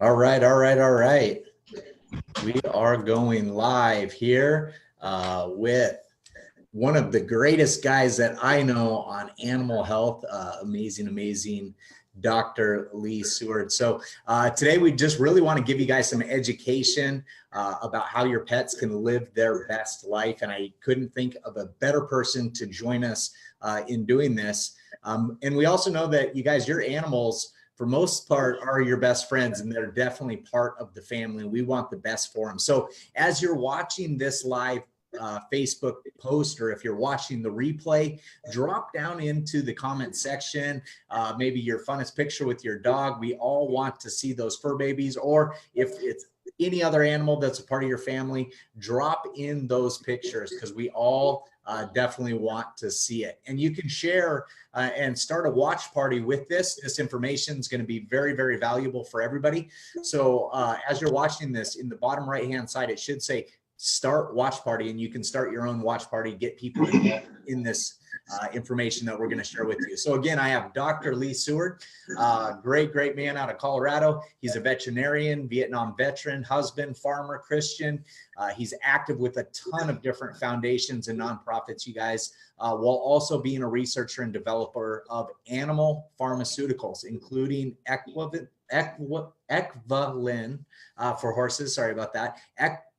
All right, all right, all right. We are going live here with one of the greatest guys that I know on animal health. Amazing Dr. Lee Seward. So today we just really want to give you guys some education about how your pets can live their best life. And I couldn't think of a better person to join us in doing this. And we also know that you guys, your animals, for most part, are your best friends, and they're definitely part of the family. We want the best for them. So as you're watching this live Facebook post, or if you're watching the replay, drop down into the comment section, maybe your funnest picture with your dog. We all want to see those fur babies, or if it's any other animal that's a part of your family, drop in those pictures, because we all definitely want to see it. And you can share and start a watch party with this. This information is going to be very valuable for everybody. So as you're watching this, in the bottom right hand side, it should say start watch party, and you can start your own watch party, get people in this information that we're going to share with you. So again, I have Dr. Lee Seward, great man out of Colorado. He's a veterinarian, Vietnam veteran, husband, farmer, Christian. He's active with a ton of different foundations and nonprofits, you guys, while also being a researcher and developer of animal pharmaceuticals, including Equilin for horses. Sorry about that.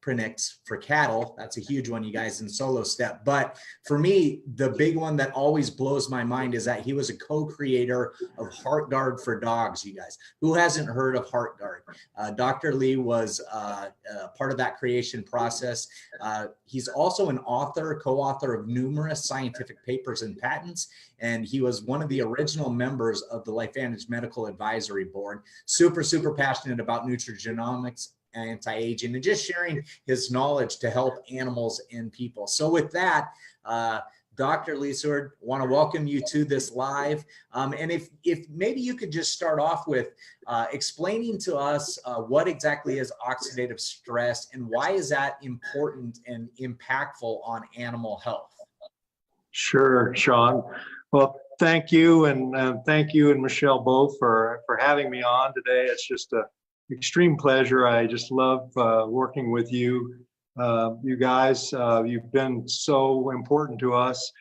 Prenix for cattle. That's a huge one, you guys, in Solo Step. But for me, the big one that always blows my mind is that he was a co-creator of HeartGuard for dogs, you guys. Who hasn't heard of HeartGuard? Dr. Lee was part of that creation process. He's also an author, co-author of numerous scientific papers and patents, and he was one of the original members of the LifeVantage Medical Advisory Board. Super passionate about nutrigenomics, anti-aging, and just sharing his knowledge to help animals and people. So with that, Dr. Lee Seward, want to welcome you to this live. And if maybe you could just start off with explaining to us what exactly is oxidative stress, and why is that important and impactful on animal health? Sure, Sean. Well, thank you, and thank you and Michelle both for having me on today. It's just a extreme pleasure. I just love working with you. You guys, you've been so important to us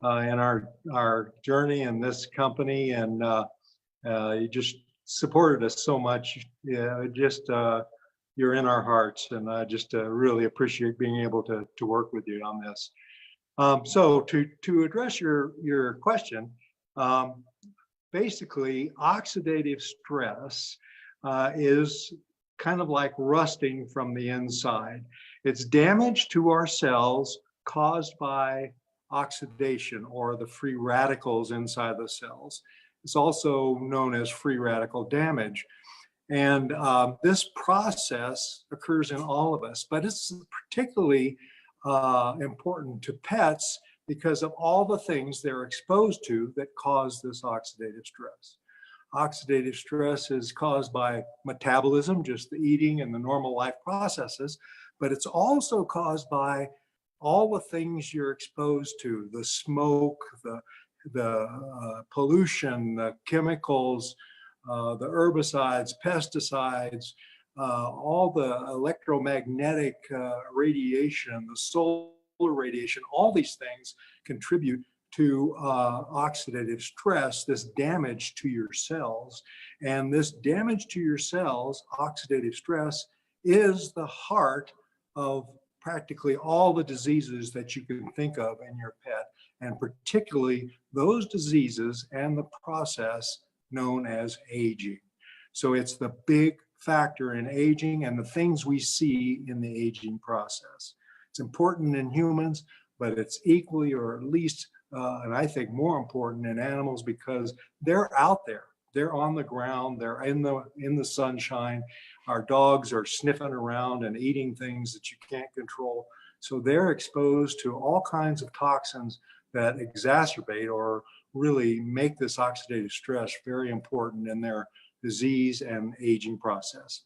in our journey in this company, and you just supported us so much. You're in our hearts, and I just really appreciate being able to work with you on this. So to address your question, basically oxidative stress is kind of like rusting from the inside. It's damage to our cells caused by oxidation, or the free radicals inside the cells. It's also known as free radical damage. And this process occurs in all of us, but it's particularly important to pets because of all the things they're exposed to that cause this oxidative stress. Oxidative stress is caused by metabolism, just the eating and the normal life processes, but it's also caused by all the things you're exposed to: the smoke, the pollution, the chemicals, the herbicides, pesticides, all the electromagnetic radiation, the solar radiation. All these things contribute to oxidative stress, this damage to your cells. And this damage to your cells, oxidative stress, is the heart of practically all the diseases that you can think of in your pet, and particularly those diseases and the process known as aging. So it's the big factor in aging and the things we see in the aging process. It's important in humans, but it's equally, or at least and I think more important, in animals, because they're out there, they're on the ground, they're in the sunshine. Our dogs are sniffing around and eating things that you can't control. So they're exposed to all kinds of toxins that exacerbate or really make this oxidative stress very important in their disease and aging process.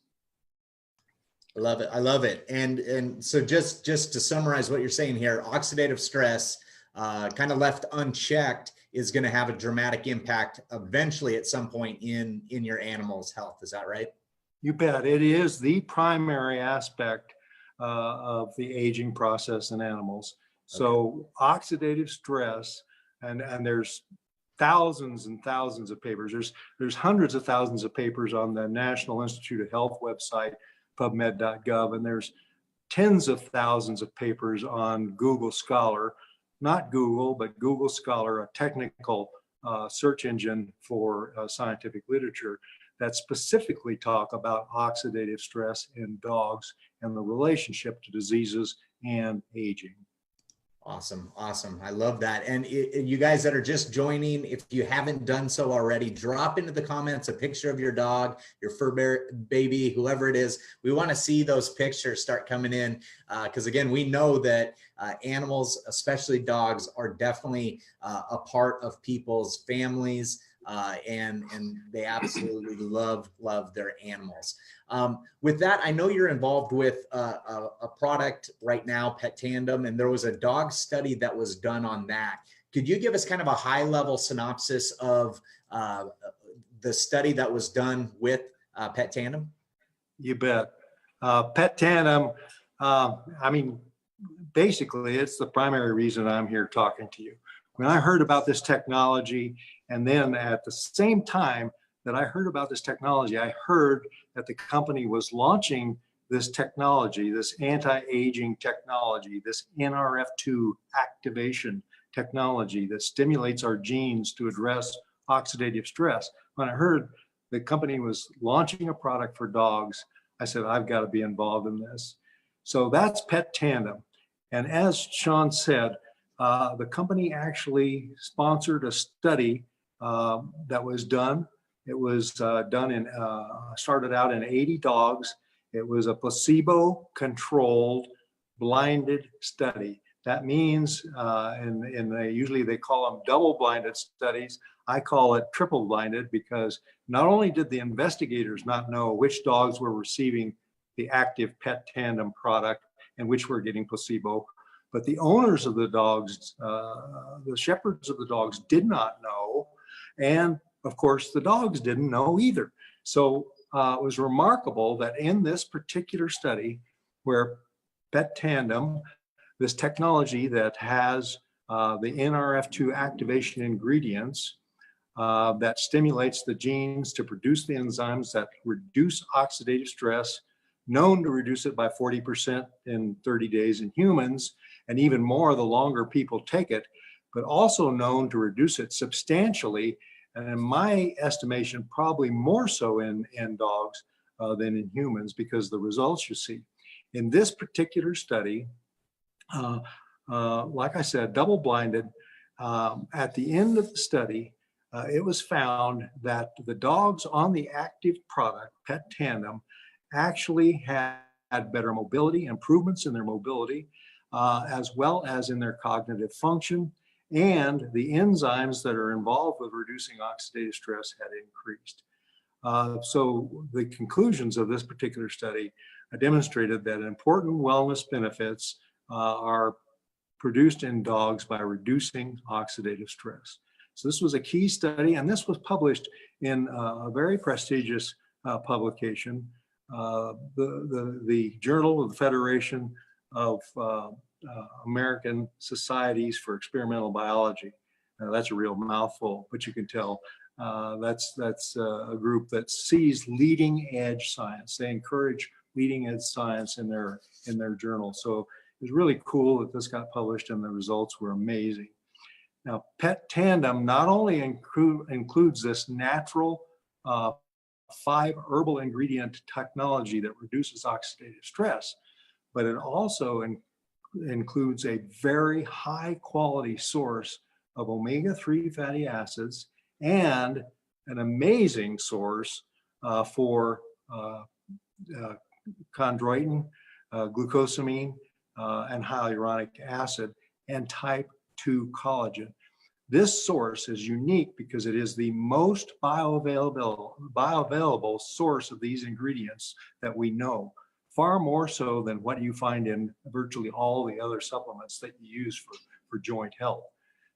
I love it. And so just to summarize what you're saying here, oxidative stress, kind of left unchecked, is going to have a dramatic impact eventually at some point in your animal's health. Is that right? You bet. It is the primary aspect of the aging process in animals. So oxidative stress, and there's thousands and thousands of papers. There's hundreds of thousands of papers on the National Institute of Health website, PubMed.gov, and there's tens of thousands of papers on Google Scholar, not Google, but Google Scholar, a technical search engine for scientific literature that specifically talk about oxidative stress in dogs and the relationship to diseases and aging. Awesome. Awesome. I love that. And you guys that are just joining, if you haven't done so already, drop into the comments a picture of your dog, your fur baby, whoever it is. We want to see those pictures start coming in because, again, we know that animals, especially dogs, are definitely a part of people's families. And they absolutely love their animals. With that, I know you're involved with a product right now, Petandim, and there was a dog study that was done on that. Could you give us kind of a high-level synopsis of the study that was done with Petandim? You bet. Petandim, I mean, basically, it's the primary reason I'm here talking to you. When I heard about this technology, and then at the same time that I heard about this technology, I heard that the company was launching this technology, this anti-aging technology, this NRF2 activation technology that stimulates our genes to address oxidative stress. When I heard the company was launching a product for dogs, I said, I've got to be involved in this. So that's Petandim. And as Sean said, the company actually sponsored a study that was done. It was started out in 80 dogs. It was a placebo-controlled, blinded study. That means, usually they call them double-blinded studies. I call it triple-blinded because not only did the investigators not know which dogs were receiving the active Petandim product and which were getting placebo, but the owners of the dogs, the shepherds of the dogs, did not know. And of course, the dogs didn't know either. So it was remarkable that in this particular study where Petandim, this technology that has the NRF2 activation ingredients that stimulates the genes to produce the enzymes that reduce oxidative stress, known to reduce it by 40% in 30 days in humans, and even more the longer people take it, but also known to reduce it substantially, and in my estimation, probably more so in dogs than in humans, because the results you see. In this particular study, like I said, double-blinded, at the end of the study, it was found that the dogs on the active product, Petandim, actually had better mobility, improvements in their mobility, as well as in their cognitive function, and the enzymes that are involved with reducing oxidative stress had increased. So the conclusions of this particular study demonstrated that important wellness benefits are produced in dogs by reducing oxidative stress. So this was a key study, and this was published in a very prestigious publication, the Journal of the Federation of American Societies for Experimental Biology. That's a real mouthful, but you can tell that's a group that sees leading edge science. They encourage leading edge science in their journal. So it was really cool that this got published, and the results were amazing. Now, Petandim not only includes this natural 5 herbal ingredient technology that reduces oxidative stress, but it also includes a very high quality source of omega-3 fatty acids and an amazing source for chondroitin, glucosamine, and hyaluronic acid, and type 2 collagen. This source is unique because it is the most bioavailable source of these ingredients that we know, far more so than what you find in virtually all the other supplements that you use for joint health.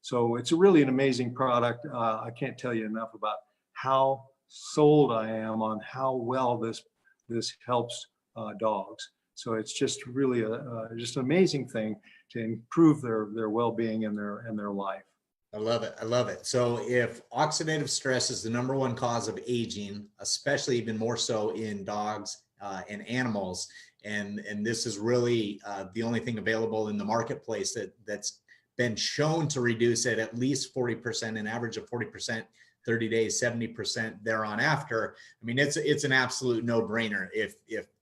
So it's really an amazing product. I can't tell you enough about how sold I am on how well this this helps dogs. So it's just really just an amazing thing to improve their well-being and their life. I love it. I love it. So if oxidative stress is the number one cause of aging, especially even more so in dogs and animals, and this is really the only thing available in the marketplace that's been shown to reduce it at least 40%, an average of 40%, 30 days, 70% thereon after. I mean, it's an absolute no-brainer. If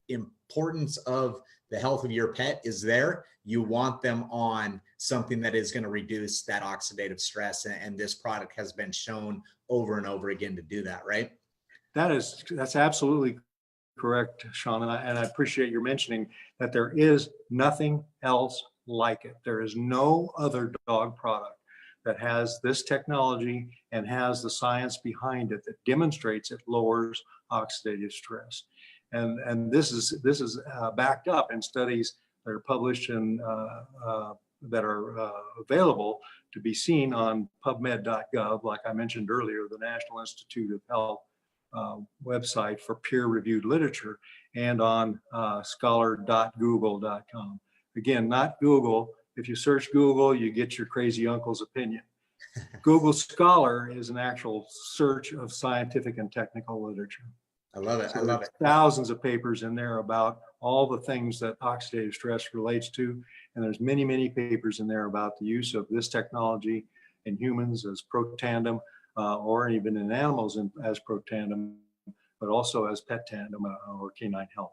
importance of the health of your pet is there, you want them on something that is going to reduce that oxidative stress. And this product has been shown over and over again to do that, right? That's absolutely correct, Sean. And I appreciate your mentioning that there is nothing else like it. There is no other dog product that has this technology and has the science behind it that demonstrates it lowers oxidative stress. And this is backed up in studies that are published and that are available to be seen on PubMed.gov, like I mentioned earlier, the National Institute of Health website for peer-reviewed literature, and on scholar.google.com. Again, not Google. If you search Google, you get your crazy uncle's opinion. Google Scholar is an actual search of scientific and technical literature. I love it. So I love it. Thousands of papers in there about all the things that oxidative stress relates to. And there's many, many papers in there about the use of this technology in humans as Protandim, or even in animals as Protandim, but also as Petandim or canine health.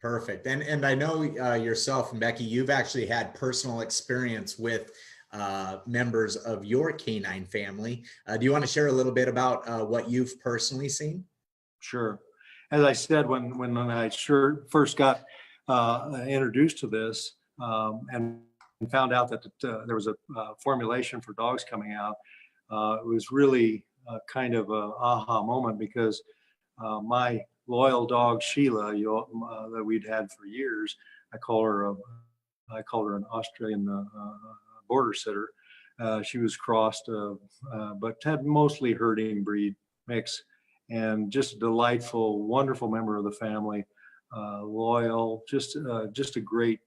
Perfect. And I know yourself and Becky, you've actually had personal experience with members of your canine family. Do you want to share a little bit about what you've personally seen? Sure. As I said, when I first got introduced to this and found out that there was a formulation for dogs coming out, it was really kind of an aha moment, because my loyal dog Sheila, that we'd had for years, I call her an Australian border sitter. She was crossed, but had mostly herding breed mix, and just a delightful, wonderful member of the family, loyal, just a great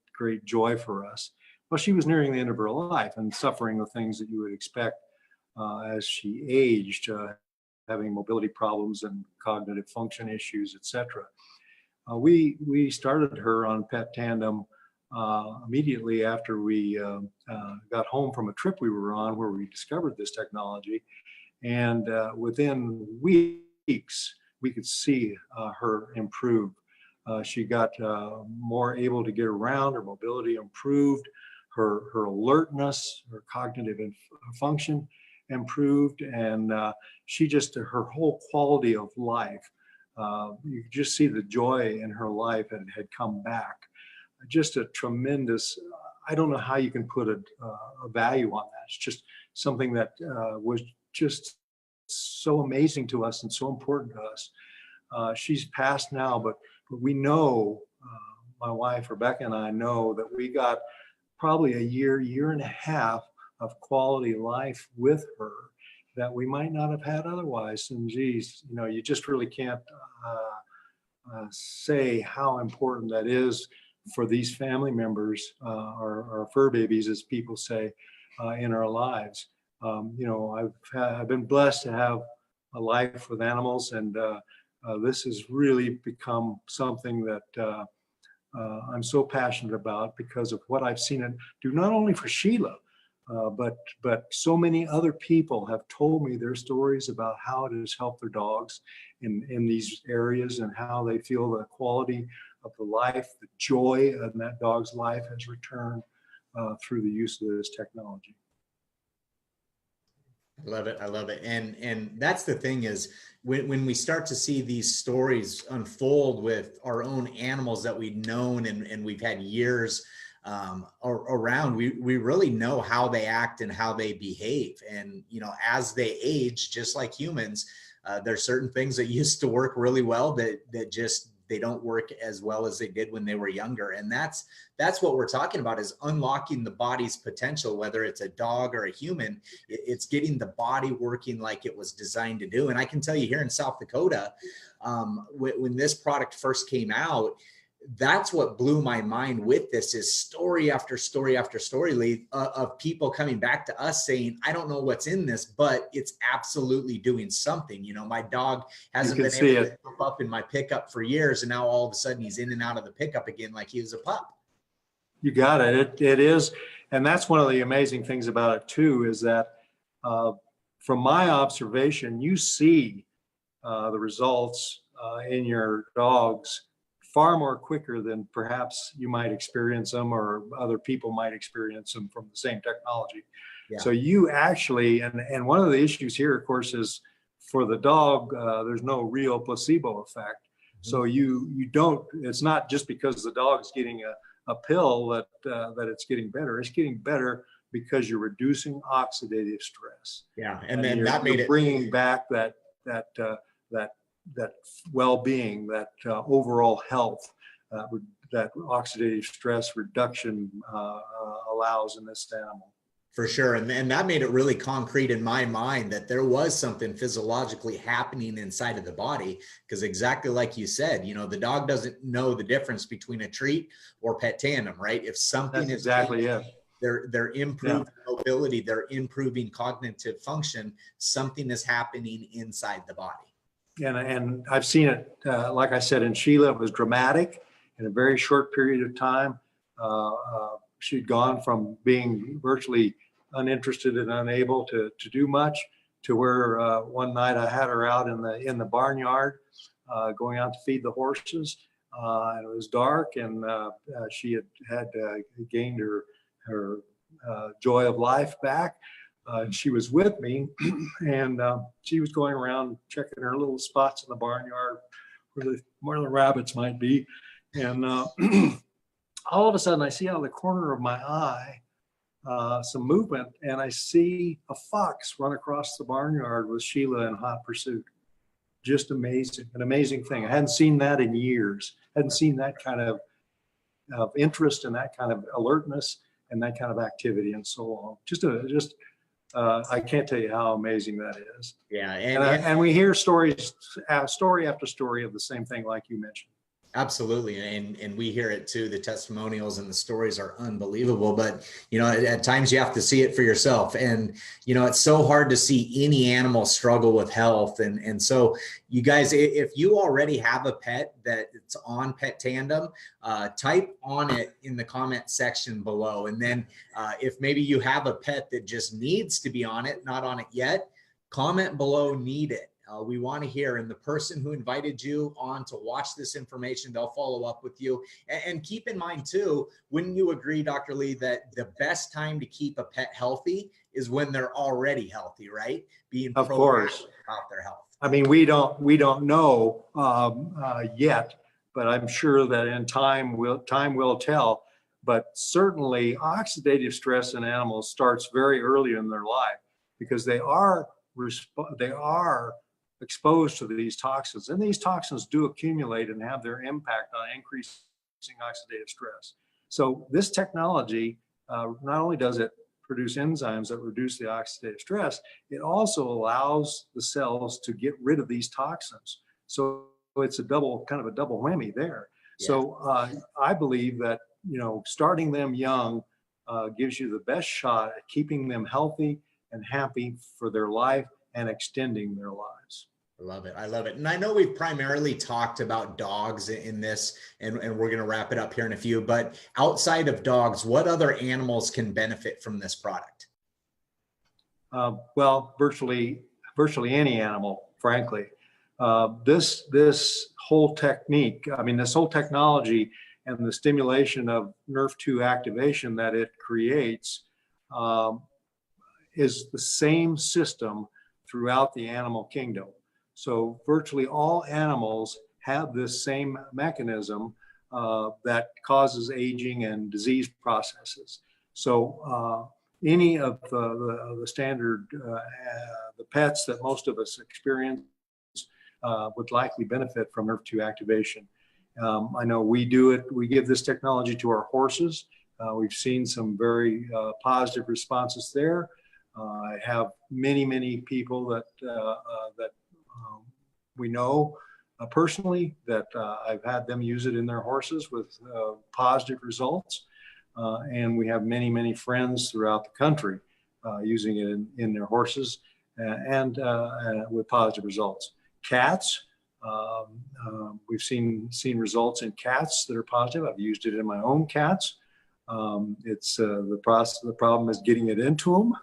joy for us. Well, she was nearing the end of her life and suffering the things that you would expect as she aged, having mobility problems and cognitive function issues, etc. We started her on Petandim immediately after we got home from a trip we were on where we discovered this technology, and within weeks we could see her improve. She got more able to get around, her mobility improved, her alertness, her cognitive function improved, and her whole quality of life, you could just see the joy in her life had come back. Just a tremendous, I don't know how you can put a value on that. It's just something that was just so amazing to us and so important to us. She's passed now, but we know, my wife Rebecca and I know that we got probably a year and a half of quality life with her that we might not have had otherwise. And geez, you just really can't say how important that is for these family members, our fur babies, as people say, in our lives. I've been blessed to have a life with animals, and this has really become something that I'm so passionate about because of what I've seen it do, not only for Sheila, but so many other people have told me their stories about how it has helped their dogs in these areas, and how they feel the quality of the life, the joy in that dog's life has returned through the use of this technology. I love it. I love it. And that's the thing is when we start to see these stories unfold with our own animals that we've known and we've had years around, we really know how they act and how they behave. And, as they age, just like humans, there's certain things that used to work really well that just, They don't work as well as they did when they were younger. And that's what we're talking about, is unlocking the body's potential, whether it's a dog or a human. It's getting the body working like it was designed to do. And I can tell you, here in South Dakota, when this product first came out, that's what blew my mind with this, is story after story after story, Lee, of people coming back to us saying, I don't know what's in this, but it's absolutely doing something. You know, my dog hasn't been able to jump up in my pickup for years, and now all of a sudden he's in and out of the pickup again like he was a pup. You got it. It is. And that's one of the amazing things about it too, is that from my observation, you see the results in your dogs far more quicker than perhaps you might experience them, or other people might experience them from the same technology. Yeah. So you actually, and one of the issues here, of course, is for the dog, there's no real placebo effect. Mm-hmm. So you don't, it's not just because the dog's getting a pill that it's getting better. It's getting better because you're reducing oxidative stress. Yeah, and then that made it bringing back that well-being, that overall health that oxidative stress reduction allows in this animal. For sure. And that made it really concrete in my mind that there was something physiologically happening inside of the body, because exactly like you said, you know, the dog doesn't know the difference between a treat or Petandim, right? If something is exactly it. They're improving mobility, they're improving cognitive function, something is happening inside the body. And I've seen it, like I said, in Sheila, it was dramatic in a very short period of time. She'd gone from being virtually uninterested and unable to do much, to where one night I had her out in the barnyard, going out to feed the horses. And it was dark, and she had gained her joy of life back. She was with me, and she was going around checking her little spots in the barnyard where the rabbits might be. And all of a sudden, I see out of the corner of my eye some movement, and I see a fox run across the barnyard with Sheila in hot pursuit. Just amazing, an amazing thing. I hadn't seen that in years. Hadn't seen that kind of interest and that kind of alertness and that kind of activity and so on. I can't tell you how amazing that is. Yeah, and we hear story after story of the same thing, like you mentioned. Absolutely. And we hear it too. The testimonials and the stories are unbelievable, but you know, at times you have to see it for yourself. And, you know, it's so hard to see any animal struggle with health. And so you guys, if you already have a pet that it's on Petandim, type on it in the comment section below. And then if maybe you have a pet that just needs to be on it, not on it yet, comment below, need it. We want to hear, and the person who invited you on to watch this information, they'll follow up with you. And keep in mind too, wouldn't you agree, Dr. Lee, that the best time to keep a pet healthy is when they're already healthy, right? Being of course about their health. I mean, we don't know yet, but I'm sure that in time will tell. But certainly, oxidative stress in animals starts very early in their life, because they are exposed to these toxins, and these toxins do accumulate and have their impact on increasing oxidative stress. So this technology, not only does it produce enzymes that reduce the oxidative stress, it also allows the cells to get rid of these toxins. So it's kind of a double whammy there. Yeah. So I believe that, you know, starting them young gives you the best shot at keeping them healthy and happy for their life and extending their lives. I love it. I love it. And I know we've primarily talked about dogs in this, and we're going to wrap it up here in a few, but outside of dogs, what other animals can benefit from this product? Well, virtually any animal, frankly. This whole technique, I mean, this whole technology and the stimulation of NRF2 activation that it creates is the same system throughout the animal kingdom. So virtually all animals have this same mechanism that causes aging and disease processes. So any of the standard, the pets that most of us experience would likely benefit from NRF2 activation. I know we do it. We give this technology to our horses. We've seen some very positive responses there. I have many people that we know personally that I've had them use it in their horses with positive results. And we have many friends throughout the country using it in their horses and with positive results. Cats, we've seen results in cats that are positive. I've used it in my own cats. It's the problem is getting it into them.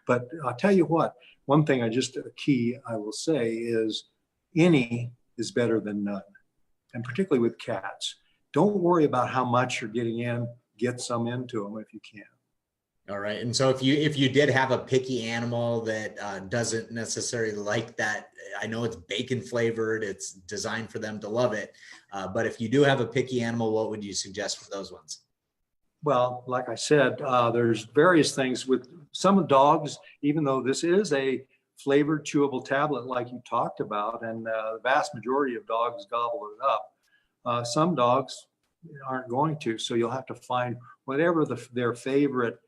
But I'll tell you what, one thing a key I will say is any is better than none. And particularly with cats, don't worry about how much you're getting in, get some into them if you can. All right. And so if you did have a picky animal that doesn't necessarily like that, I know it's bacon flavored, it's designed for them to love it. But if you do have a picky animal, what would you suggest for those ones? Well, like I said, there's various things with some dogs, even though this is a flavored chewable tablet like you talked about, and the vast majority of dogs gobble it up. Some dogs aren't going to, so you'll have to find whatever their favorite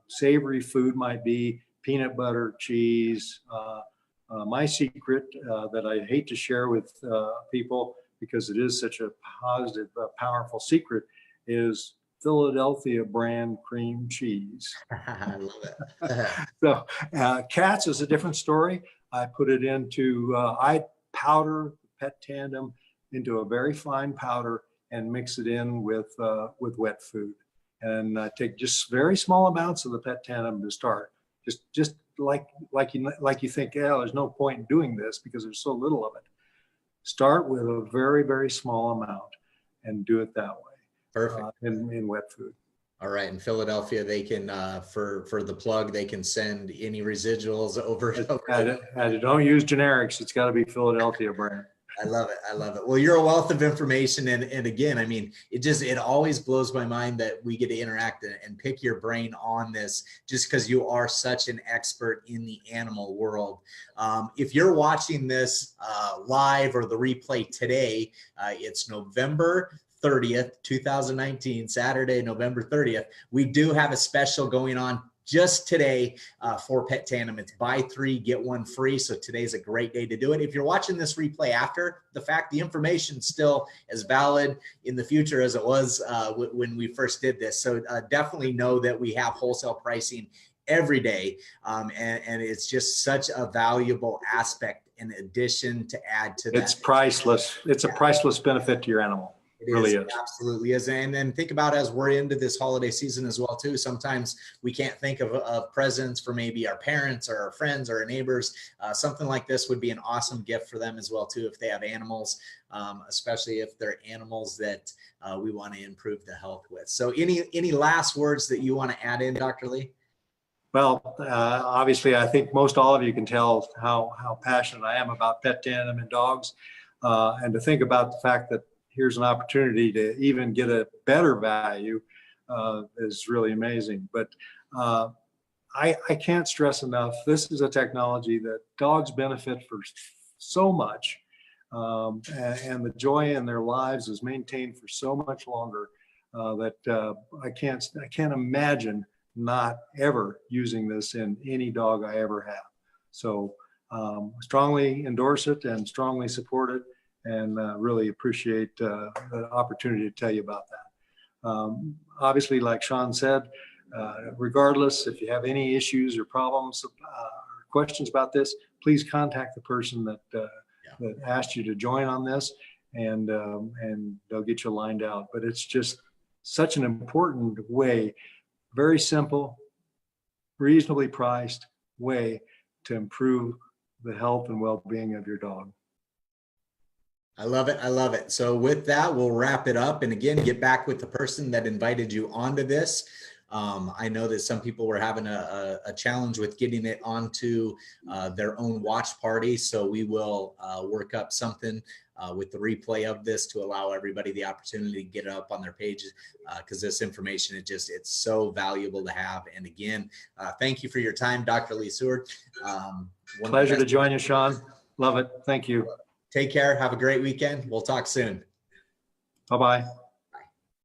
savory food might be, peanut butter, cheese. My secret that I hate to share with people because it is such a positive, powerful secret is Philadelphia brand cream cheese. I love it. So cats is a different story. I put it into, I powder Petandim into a very fine powder and mix it in with wet food. And take just very small amounts of the Petandim to start. Just like you think, yeah, there's no point in doing this because there's so little of it. Start with a very small amount and do it that way. Perfect. In wet food. All right. In Philadelphia, they can, for the plug, they can send any residuals over. Don't use generics. It's got to be Philadelphia brand. I love it. I love it. Well, you're a wealth of information. And again, I mean, it always blows my mind that we get to interact and pick your brain on this just because you are such an expert in the animal world. If you're watching this live or the replay today, it's November 30th, 2019, Saturday, November 30th. We do have a special going on just today for Petandim. It's buy 3, get 1 free. So today's a great day to do it. If you're watching this replay after the fact, the information still as valid in the future as it was when we first did this. So definitely know that we have wholesale pricing every day. And it's just such a valuable aspect in addition to add to that. It's priceless. It's a priceless benefit to your animal. It really is. It absolutely is. And then think about as we're into this holiday season as well, too. Sometimes we can't think of presents for maybe our parents or our friends or our neighbors. Something like this would be an awesome gift for them as well, too, if they have animals, especially if they're animals that we want to improve the health with. So any last words that you want to add in, Dr. Lee? Well, obviously, I think most all of you can tell how passionate I am about Petandim and dogs, and to think about the fact that here's an opportunity to even get a better value is really amazing. But I can't stress enough, this is a technology that dogs benefit for so much, and the joy in their lives is maintained for so much longer that I can't imagine not ever using this in any dog I ever have. So strongly endorse it and strongly support it. And really appreciate the opportunity to tell you about that. Obviously, like Sean said, regardless, if you have any issues or problems or questions about this, please contact the person that asked you to join on this, and they'll get you lined out. But it's just such an important way, very simple, reasonably priced way to improve the health and well-being of your dog. I love it. I love it. So with that, we'll wrap it up. And again, get back with the person that invited you onto this. I know that some people were having a challenge with getting it onto their own watch party. So we will work up something with the replay of this to allow everybody the opportunity to get it up on their pages because this information, it's so valuable to have. And again, thank you for your time, Dr. Lee Seward. Pleasure to join you, Sean. Love it. Thank you. Take care. Have a great weekend. We'll talk soon. Bye-bye.